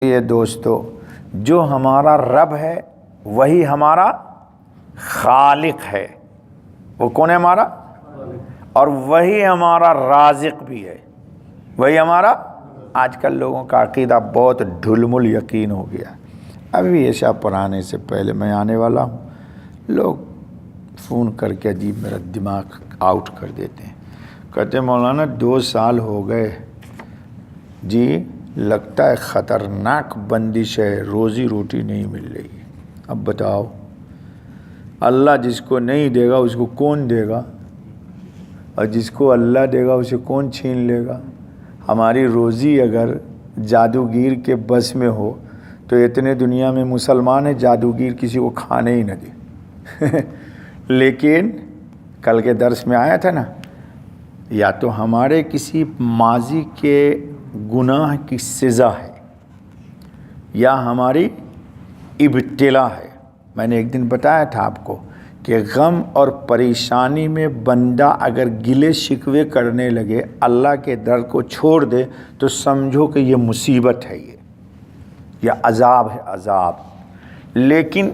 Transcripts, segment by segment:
یہ دوستو، جو ہمارا رب ہے وہی ہمارا خالق ہے۔ وہ کون ہے؟ ہمارا، اور وہی ہمارا رازق بھی ہے، وہی ہمارا۔ آج کل لوگوں کا عقیدہ بہت ڈھلمل یقین ہو گیا۔ ابھی ایسا پڑھانے سے پہلے میں آنے والا ہوں، لوگ فون کر کے عجیب میرا دماغ آؤٹ کر دیتے ہیں، کہتے مولانا 2 سال ہو گئے جی، لگتا ہے خطرناک بندش ہے، روزی روٹی نہیں مل رہی۔ اب بتاؤ، اللہ جس کو نہیں دے گا اس کو کون دے گا؟ اور جس کو اللہ دے گا اسے کون چھین لے گا؟ ہماری روزی اگر جادوگیر کے بس میں ہو تو اتنے دنیا میں مسلمان ہیں جادوگیر کسی کو کھانے ہی نہ دے۔ لیکن کل کے درس میں آیا تھا نا، یا تو ہمارے کسی ماضی کے گناہ کی سزا ہے یا ہماری ابتلا ہے۔ میں نے ایک دن بتایا تھا آپ کو کہ غم اور پریشانی میں بندہ اگر گلے شکوے کرنے لگے، اللہ کے در کو چھوڑ دے، تو سمجھو کہ یہ مصیبت ہے، یہ عذاب ہے، عذاب۔ لیکن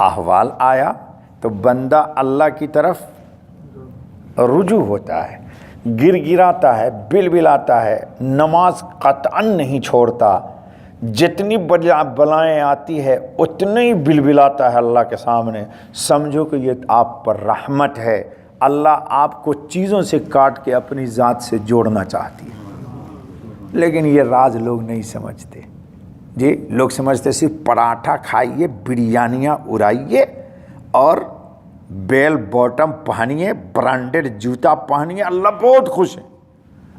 احوال آیا تو بندہ اللہ کی طرف رجوع ہوتا ہے، گر گراتا ہے، بلبلاتا ہے، نماز قطعاً نہیں چھوڑتا، جتنی بلائیں آتی ہے اتنے ہی بلبلاتا ہے اللہ کے سامنے۔ سمجھو کہ یہ آپ پر رحمت ہے، اللہ آپ کو چیزوں سے کاٹ کے اپنی ذات سے جوڑنا چاہتی ہے۔ لیکن یہ راز لوگ نہیں سمجھتے جی، لوگ سمجھتے صرف پراٹھا کھائیے، بریانیاں اڑائیے اور بیل باٹم پہنیے، برانڈڈ جوتا پہنیے، اللہ بہت خوش ہے۔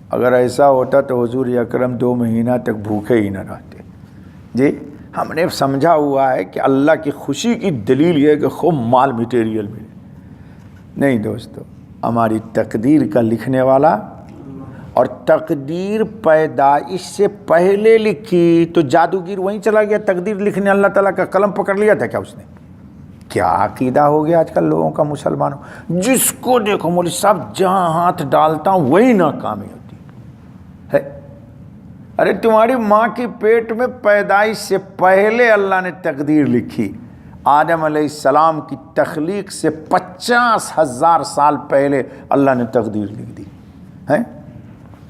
اگر ایسا ہوتا تو حضور اکرم 2 مہینہ تک بھوکے ہی نہ رہتے جی۔ ہم نے سمجھا ہوا ہے کہ اللہ کی خوشی کی دلیل یہ ہے کہ خوب مال میٹیریل ملے۔ نہیں دوستو، ہماری تقدیر کا لکھنے والا، اور تقدیر پیدائش سے پہلے لکھی تو جادوگر وہیں چلا گیا تقدیر لکھنے، اللہ تعالیٰ کا قلم پکڑ لیا تھا کیا اس نے؟ کیا عقیدہ ہو گیا آج کل لوگوں کا مسلمانوں، جس کو دیکھو مولوی صاحب جہاں ہاتھ ڈالتا ہوں وہی ناکامی ہوتی ہے۔ ارے تمہاری ماں کی پیٹ میں پیدائش سے پہلے اللہ نے تقدیر لکھی، آدم علیہ السلام کی تخلیق سے 50,000 سال پہلے اللہ نے تقدیر لکھ دی ہے۔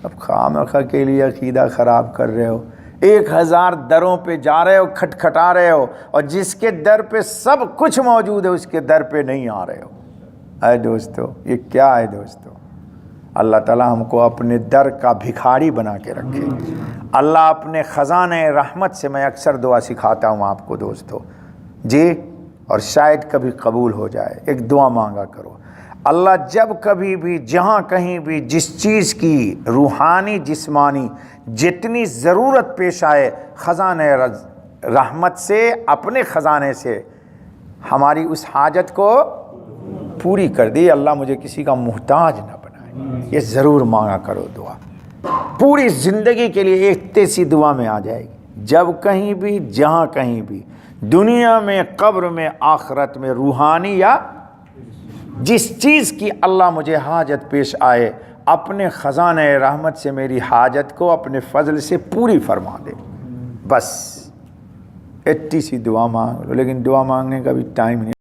اب خامخواہ کے لیے عقیدہ خراب کر رہے ہو، 1000 دروں پہ جا رہے ہو، کھٹکھٹا رہے ہو، اور جس کے در پہ سب کچھ موجود ہے اس کے در پہ نہیں آ رہے ہو۔ اے دوستو، یہ کیا ہے دوستو؟ اللہ تعالیٰ ہم کو اپنے در کا بھکاری بنا کے رکھے۔ اللہ اپنے خزانے رحمت سے، میں اکثر دعا سکھاتا ہوں آپ کو دوستو جی، اور شاید کبھی قبول ہو جائے، ایک دعا مانگا کرو۔ اللہ جب کبھی بھی، جہاں کہیں بھی، جس چیز کی روحانی جسمانی جتنی ضرورت پیش آئے، خزانے رحمت سے، اپنے خزانے سے ہماری اس حاجت کو پوری کر دی۔ اللہ مجھے کسی کا محتاج نہ بنائے، یہ ضرور مانگا کرو دعا، پوری زندگی کے لیے ایک تیسی دعا میں آ جائے گی۔ جب کہیں بھی، جہاں کہیں بھی، دنیا میں، قبر میں، آخرت میں، روحانی یا جس چیز کی اللہ مجھے حاجت پیش آئے، اپنے خزانہ رحمت سے میری حاجت کو اپنے فضل سے پوری فرما دے۔ بس اتنی سی دعا مانگ لو، لیکن دعا مانگنے کا بھی ٹائم نہیں۔